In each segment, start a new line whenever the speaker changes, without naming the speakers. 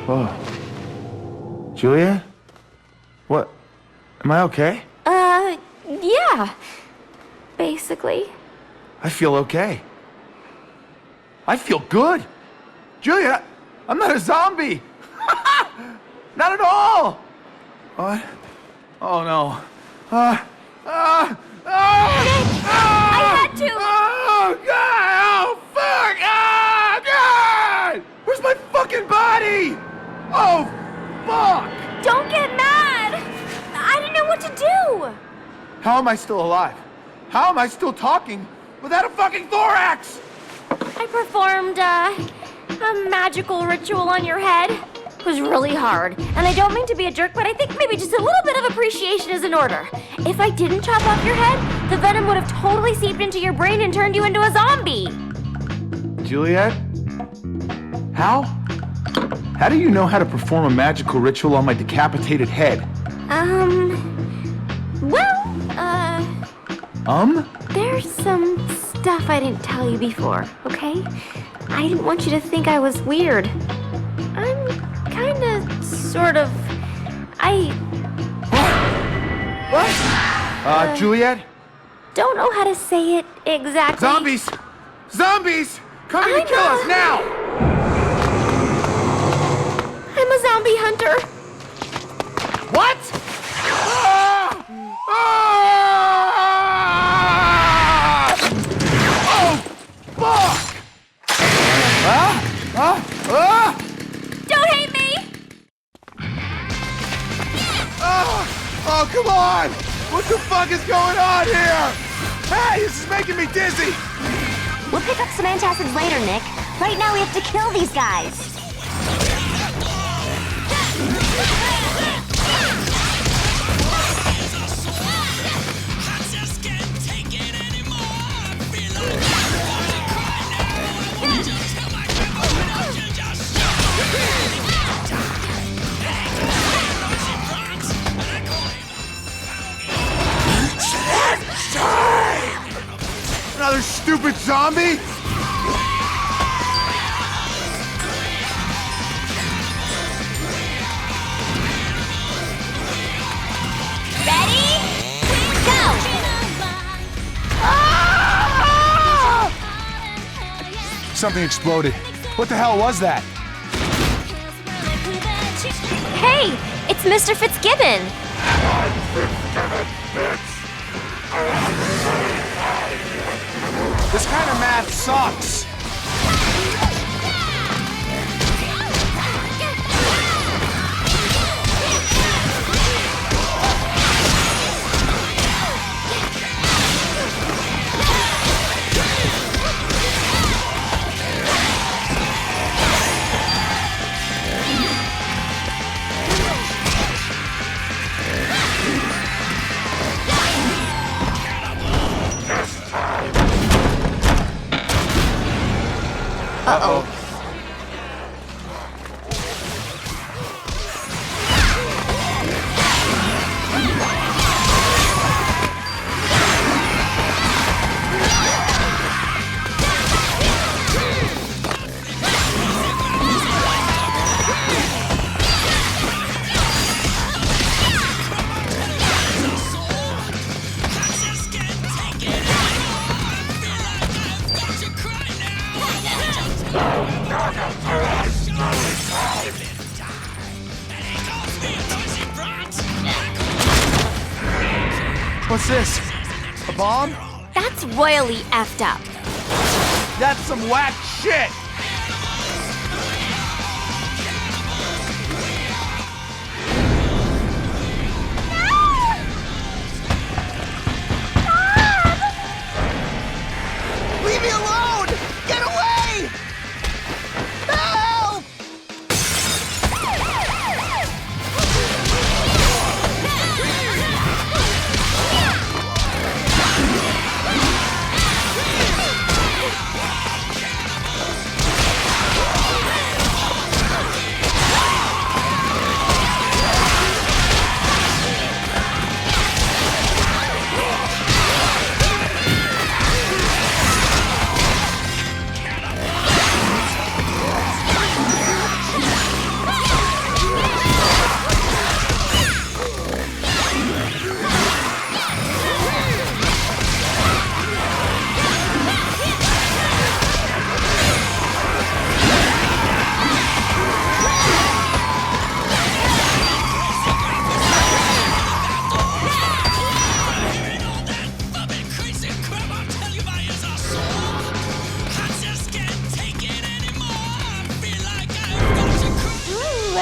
Whoa. Juliet? What? Am I okay?
Yeah. Basically.
I feel okay. I feel good. Juliet, I'm not a zombie. Not at all. What? Oh no.
Nick, I had to.
Oh God! Oh fuck! Oh God! Where's my fucking body? Oh fuck!
Don't get mad. I didn't know what to do.
How am I still alive? How am I still talking without a fucking thorax?
I performed, a magical ritual on your head. It was really hard. And I don't mean to be a jerk, but I think maybe just a little bit of appreciation is in order. If I didn't chop off your head, the venom would have totally seeped into your brain and turned you into a zombie.
Juliet? How? How do you know how to perform a magical ritual on my decapitated head?
There's some stuff I didn't tell you before, okay? I didn't want you to think I was weird. I'm kinda, sort of,
What? Juliet?
Don't know how to say it exactly.
Zombies! Zombies! Coming to kill us now!
I'm a zombie hunter.
What? Ah! Ah! Oh, fuck!
Don't hate me!
Oh, come on! What the fuck is going on here? Hey, this is making me dizzy!
We'll pick up some antacids later, Nick. Right now we have to kill these guys.
Another stupid zombie?
Ready? Go!
Ah! Something exploded. What the hell was that?
Hey, it's Mr. Fitzgibbon.
This kind of math sucks.
Uh-oh.
What's this? A bomb?
That's royally effed up.
That's some whack shit! Leave me alone! Get away! Help!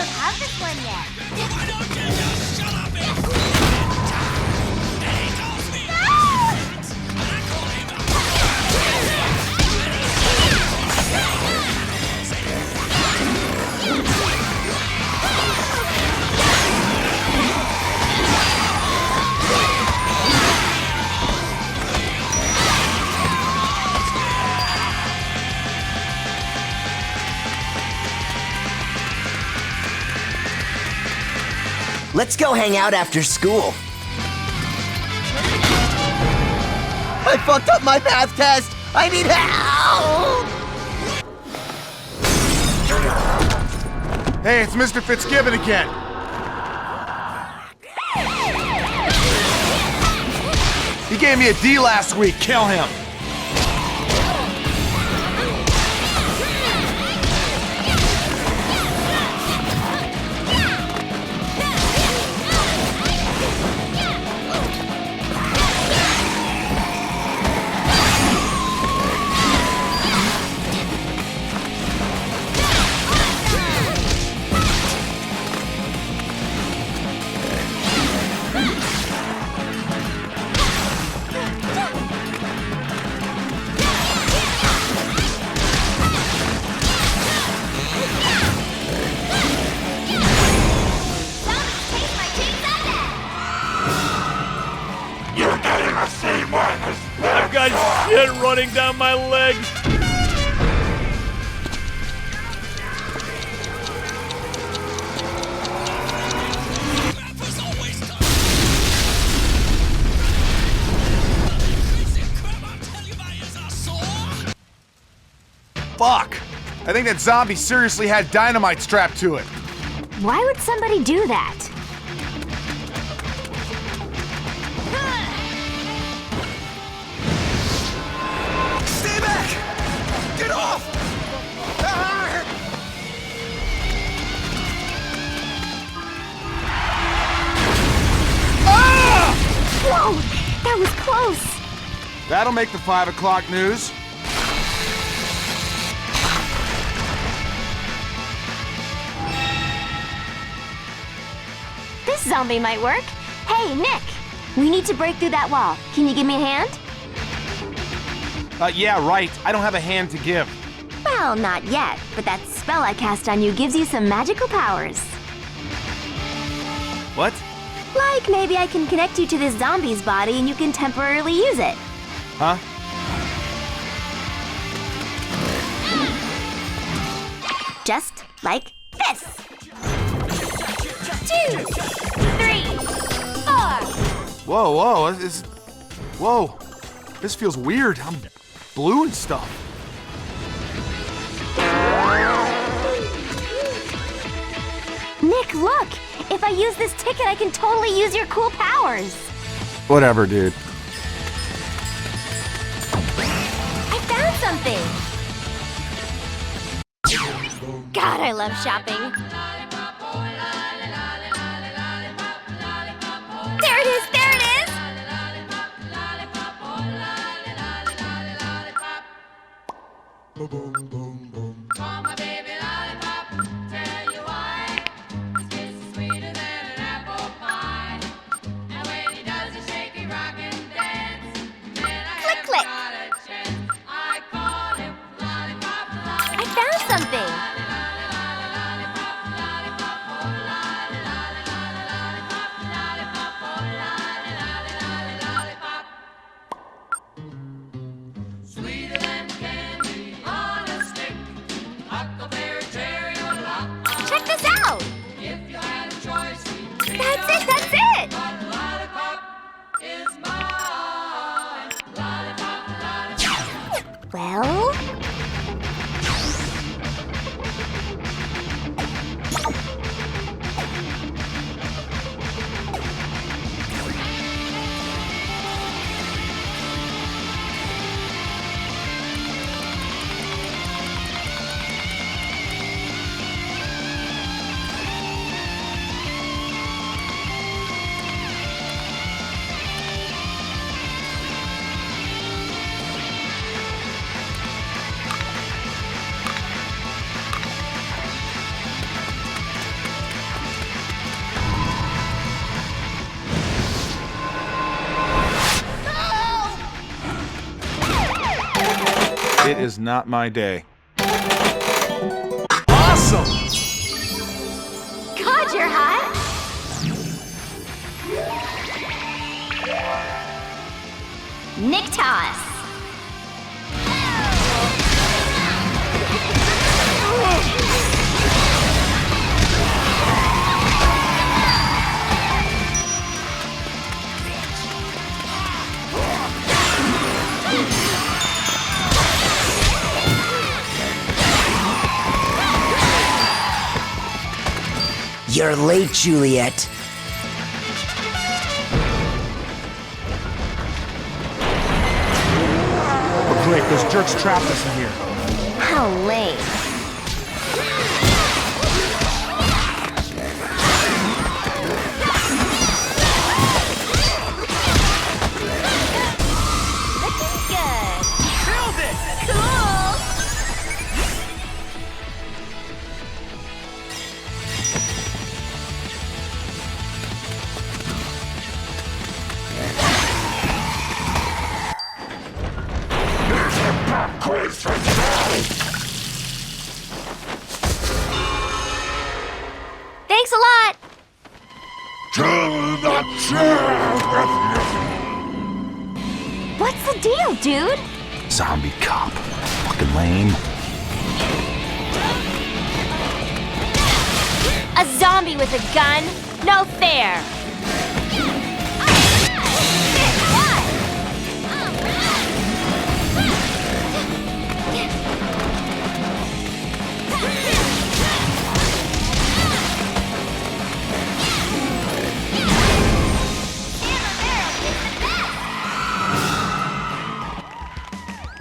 don't have this one yet.
Why don't you just shut up and he calls me and I call him
Let's go hang out after school. I fucked up my math test! I need help!
Hey, it's Mr. Fitzgibbon again. He gave me a D last week. Kill him.
I've got shit running down my legs.
Fuck. I think that zombie seriously had dynamite strapped to it.
Why would somebody do that?
Stay back! Get off! Ah! Ah!
Whoa! That was close!
That'll make the 5 o'clock news.
This zombie might work. Hey, Nick! We need to break through that wall. Can you give me a hand?
Yeah, right. I don't have a hand to give.
Well, not yet, but that spell I cast on you gives you some magical powers.
What?
Like maybe I can connect you to this zombie's body and you can temporarily use it.
Huh?
Just like this.
2, 3, 4.
Whoa, whoa, this feels weird. I'm blue and stuff.
Nick, look! If I use this ticket, I can totally use your cool powers.
Whatever, dude.
I found something. God, I love shopping. There it is, there it is! Click, click. I found something.
is not my day. Awesome!
God, you're hot. Nick toss.
You're late, Juliet.
We're quick, those jerks trapped us in here.
How lame. Looking good.
Killed it!
Cool. Thanks a lot. What's the deal, dude?
Zombie cop. Fucking lame.
A zombie with a gun? No fair.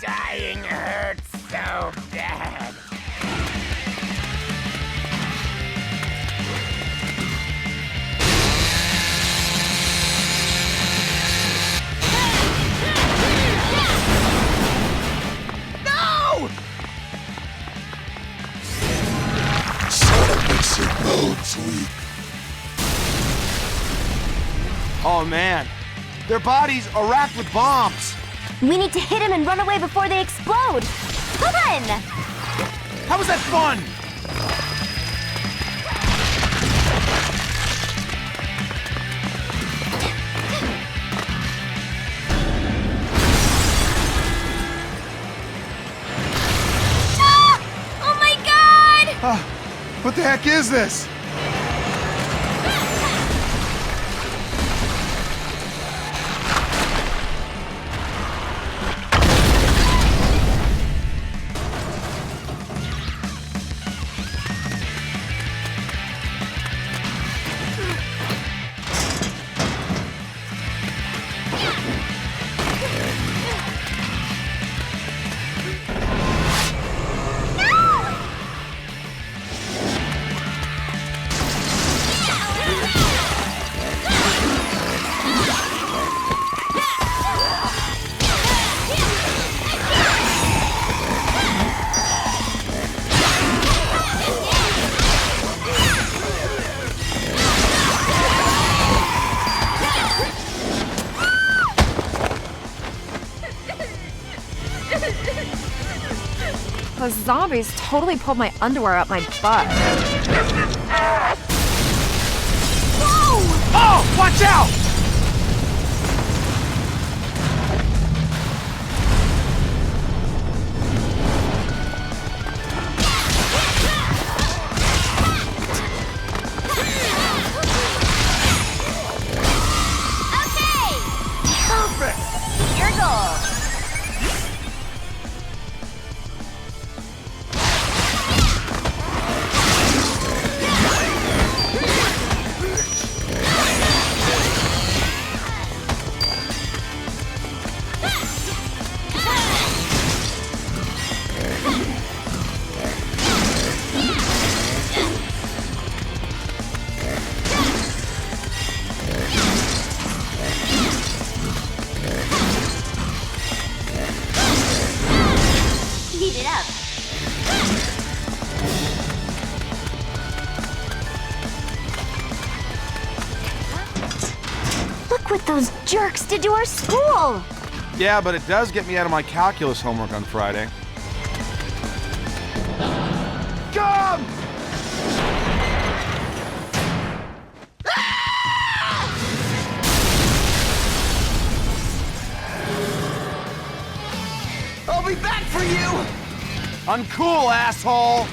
Dying hurts so bad.
No! Oh man, their bodies are racked with bombs.
We need to hit him and run away before they explode. Come on!
How was that fun?
Ah! Oh my God!
What the heck is this?
Those zombies totally pulled my underwear up my butt.
Whoa! Oh, watch out!
Perfect! Your goal. Heat it up. Look what those jerks did to our school!
Yeah, but it does get me out of my calculus homework on Friday. Uncool, asshole!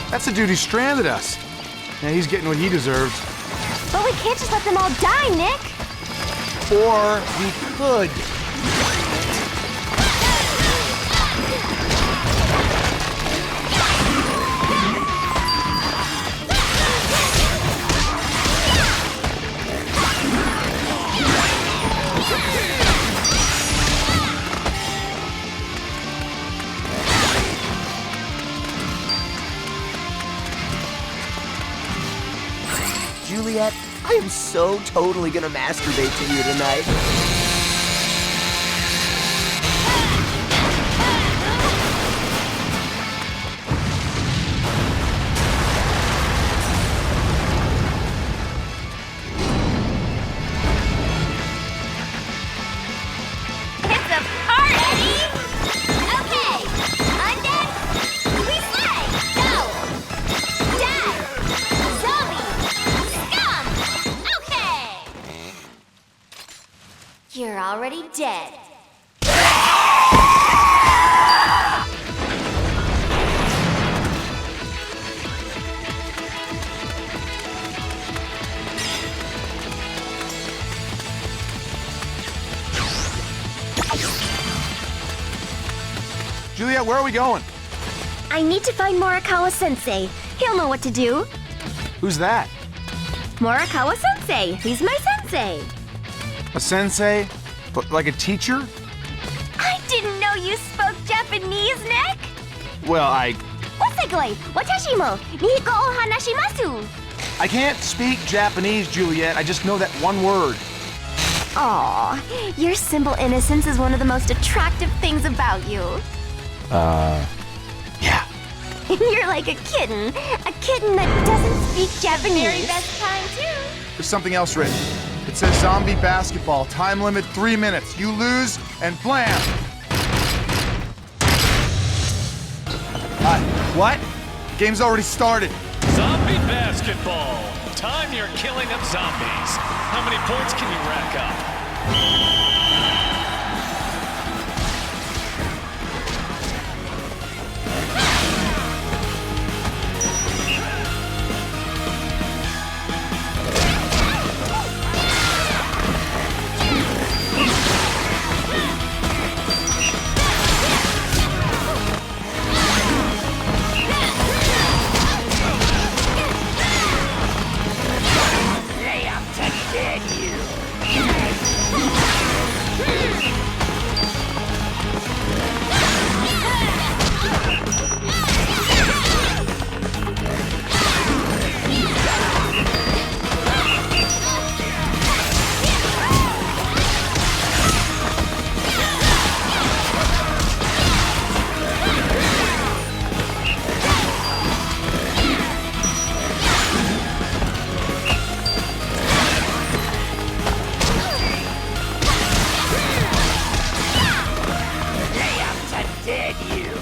That's the dude who stranded us. Yeah, he's getting what he deserves.
But we can't just let them all die, Nick.
Or we could. Juliet, I am so totally gonna masturbate to you tonight.
It's a party! Okay, undead, we slay! Go! Die! Zombie! Scum! Okay! You're already dead.
Juliet, where are we going?
I need to find Morikawa-sensei. He'll know what to do.
Who's that?
Morikawa-sensei. He's my sensei.
A sensei? But like a teacher?
I didn't know you spoke Japanese, Nick.
Well,
Osegoe, watashi mo Nihiko o hanashimasu.
I can't speak Japanese, Juliet. I just know that one word.
Aw, your simple innocence is one of the most attractive things about you.
Yeah.
You're like a kitten that doesn't speak Japanese.
Very best time, too.
There's something else written. It says zombie basketball. Time limit 3 minutes. You lose and blam! What? Game's already started.
Zombie basketball. Time you're killing up zombies. How many points can you rack up?
Lay up to dead, you. Lay up to dead, you.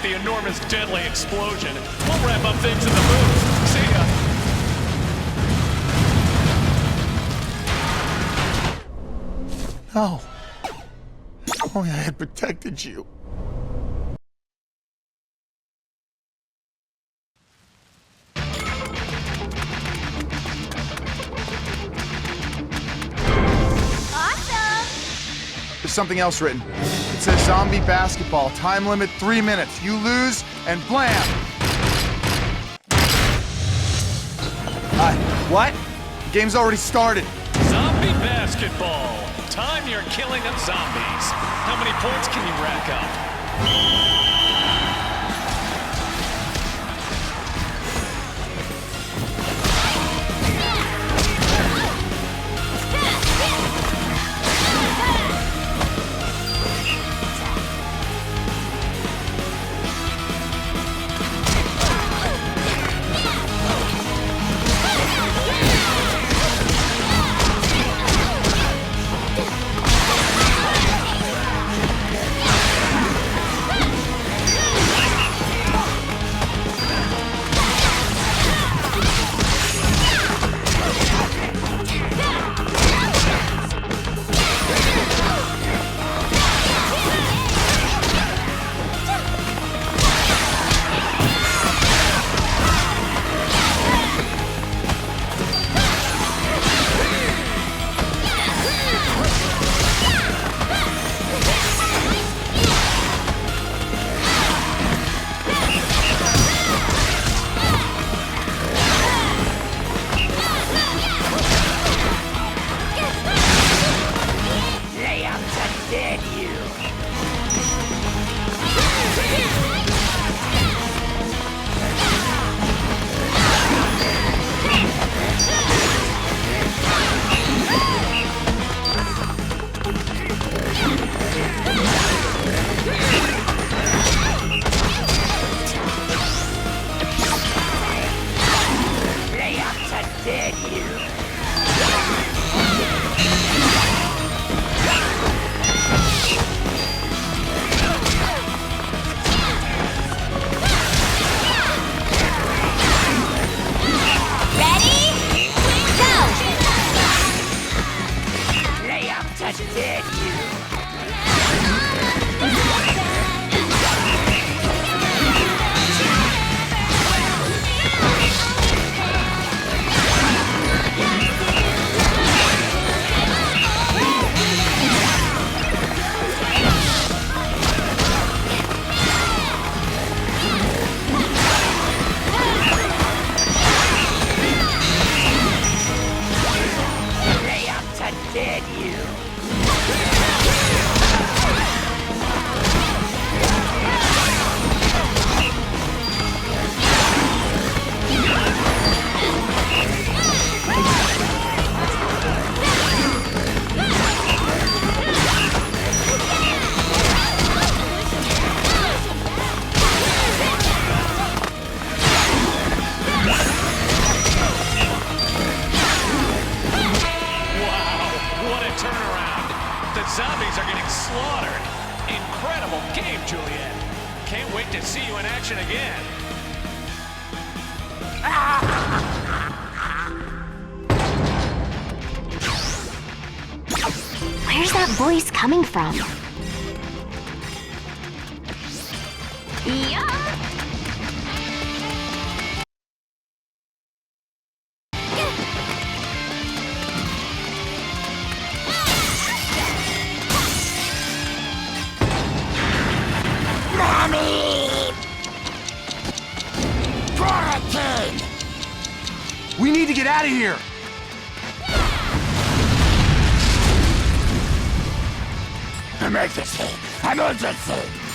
with the enormous deadly explosion. We'll wrap up things in the booth. See ya.
No. If only I had protected you. There's something else written. It says zombie basketball. Time limit 3 minutes. You lose and blam! What? The game's already started.
Zombie basketball. Time your killing of zombies. How many points can you rack up? Zombies are getting slaughtered. Incredible game, Juliet. Can't wait to see you in action again.
Where's that voice coming from? Yeah.
We need to get out of here!
Emergency! Emergency!